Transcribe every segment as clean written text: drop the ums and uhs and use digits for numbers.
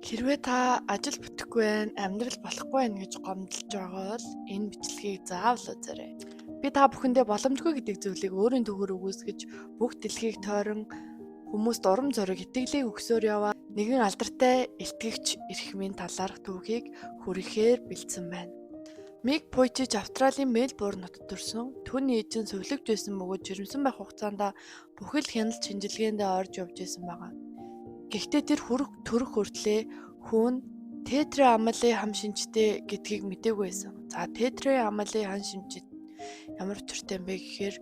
Хэрвээ та ажил бүтэхгүй байна, амьдрал болохгүй байна гэж гомдолж байгаа бол энэ бичлэгийг заавал үзээрэй. Би та бүхэндээ боломжгүй гэдэг зүйлийг өөрийн төгөөр үгүйсгэж бүх дэлхийг тойрон хүмүүст урам зориг, итгэлийг өгсөөр яваа нэгэн алдартай илтгэгч эрхмийн талаарх түүхийг хүрэхээр бэлдсэн байна. Мик Вуйчич Австралийн Мельбурн хотод төрсөн. Түүний эзэн сувлэгж байсан бөгөөд жирэмсэн байх хугацаанд бүхэл хяналт шинжилгээндээ орж явж байсан байгаа. Гэхдээ тэр төрөх хүртлээр хүүн Тетре Амалийн хам шинжтэй гэдгийг мэдээгүй байсан. За Тетре Амалийн хам шинжид ямар учиртай юм бэ гэхээр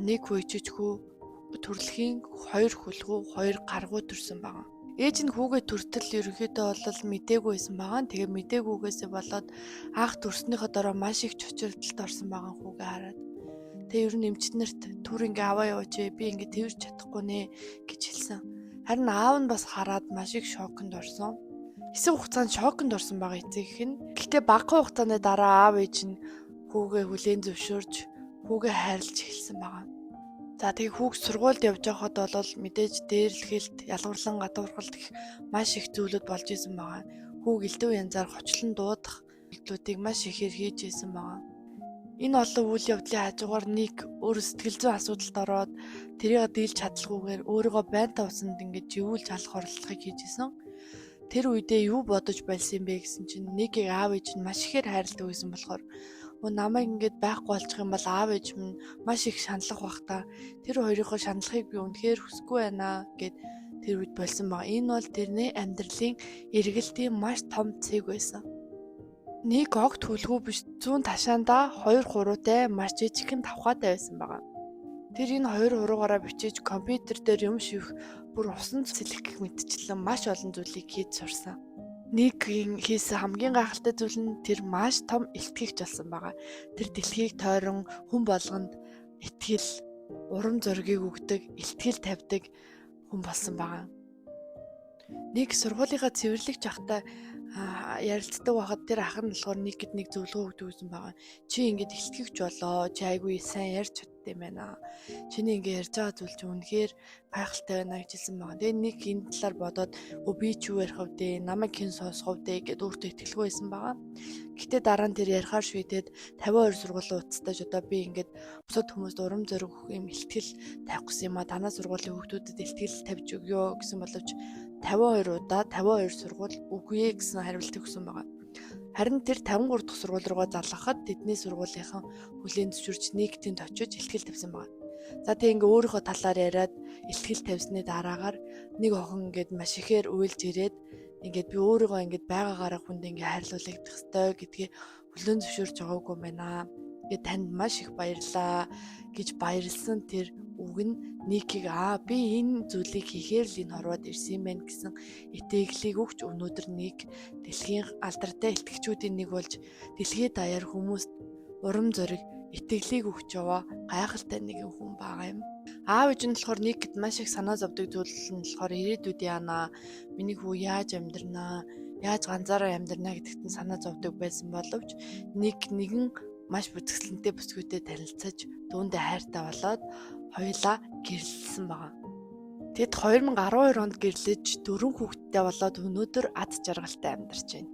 нэг Вуйчич хүү төрөлхийн 2 хөлгүү 2 гаргуу төрсэн байгаа. Ээж нь хүүгээ төртөл ерөнхийдөө бол мэдээгүй байсан байгаа. Тэгээ мдэггүйгээсээ болоод анх төрснийхөө дараа маш их чочирдолд орсон байгаа хүүгээ хараад. Тэгээ ер нь эмчнэрт түр ингээ аваа яваач би ингээ тэрж чадахгүй нэ гэж хэлсэн. Харин аав нь бас хараад маш их шоконд орсон. Хэсэг хугацаанд шоконд орсон байгаа эцэг нь. Гэхдээ багахан хугацааны дараа аав ээж нь хүүгээ хүлээн зөвшөөрж хүүгээ хайрлаж эхэлсэн байгаа. За тэгээ хүүг сургуульд явж байхад бол мэдээж дээрлэхэлт, ялгарлан гадуурхалт гэх маш их зүйлүүд болж исэн байгаа. Хүүг элдв янзаар хочлон дуудах зүйлүүдийг маш ихээр хийж исэн байгаа. Энэ олон үйл явдлын хажуугаар нэг өөр сэтгэл зүйн асуудалд ороод тэрийг дийлж чадалгүйгээр өөрийгөө байнта усанд ингэж живүүлж алах оролдлогыг хийж исэн. Тэр үедээ юу бодож байсан юм бэ гэсэн чинь нэгийг аав ээж нь маш ихээр хайрладаг байсан болохоор намайг ингэж байхгүй болчих юм бол аав ээж минь маш их шаналх бах та. Тэр хоёрынхоо шаналхыг би үнэхээр хүсэхгүй байна гэд тэр үед болсон баг. Энэ бол тэрний амьдралын эргэлтийн маш том цэг байсан. Нэг огт хүлгүү биш 100 ташаанда 2 хуруутай маш жижигхэн тавхаатай байсан байгаа. Тэр энэ 2 хуруугаараа бичиж компьютер дээр юм шивэх бүр усан цэлэх гэх мэтчлэн маш олон зүйлийг хийж сурсан. Нэг хийсэн хамгийн гайхалтай зүйл нь тэр маш том илтгэгч болсон байгаа. Тэр дэлхийг тойрон хүн болгонд итгэл, урам зориг өгдөг, илтгэл тавьдаг хүн болсон байгаа. Нэг сургуулийнхаа цэвэрлэгч ахтай ярилцдаг байхад тэр ах нь болохоор нэг зөвлөгөө өгдөг гэсэн байгаа. Чи ингэж илтгэгч болоо, чи айгүй сайн ярьж чаддаг юм байна. Чиний ингэ ярьж байгаа зүйл чинь үнэхээр гайхалтай байна гэж хэлсэн байгаа. Тэгээ нэг энэ талаар бодоод би ч юу ярих вэ? Намайг хэн сонсох вэ гэд өөртөө итгэлгүй байсан байгаа. Гэхдээ дараа нь тэр ярихаар шийдээд 52 сургуулийн уцтаж одоо би ингэж бусад хүмүүст урам зориг өгөх юм илтгэл тавих гэсэн юм а. Танаа сургуулийн хүүхдүүдэд илтгэл тавьж өгөө гэсэн боловч 52 удаа 52 сургууль үгүй гэсэн хариулт өгсөн байгаа. Харин тэр 53 дахь сургууль руугаа залгахад тэдний сургуулийнхан хүлээн зөвшөөрч нийгтийн очиж илтгэл тавьсан байгаа. За тэг ингээ өөрийнхөө талаар яриад илтгэл тавьсны дараагаар нэг охин ингээд маш ихээр уйлж ирээд ингээд би өөрийгөө ингээд байгаагаараа хүнд ингээ хайрлуулагдах ёстой гэдгийг хүлээн зөвшөөрч байгаагүй юм байна. Ингээд танд маш их баярлаа гэж баярлсан тэр үг нь Никийг би энэ зүйлийг хийхээр л энэ хорвоод ирсэн юм байна гэсэн итгэлийг өгч өнөөдөр нэг дэлхийн алдартай илтгэгчүүдийн нэг болж дэлхийд даяар хүмүүст урам зориг, итгэлийг өгч яваа гайхалтай нэгэн хүн байгаа юм. Аав ээж нь болохоор Никэд маш их санаа зовдөг зүйл нь болохоор ирээдүйд яана, миний хүү яаж амьдрнаа, яаж ганцаараа амьдрнаа гэдэгт нь санаа зовдөг байсан боловч нэгэн маш бүзгсэлэнтэй бүсгүйтэй танилцаж дүүндээ хайртай болоод хоёулаа гэрлэлсэн байгаа. Тэд 2012 онд гэрлэж 4 хүүхэдтэй болоод өнөөдөр ад жаргалтай амьдарч байна.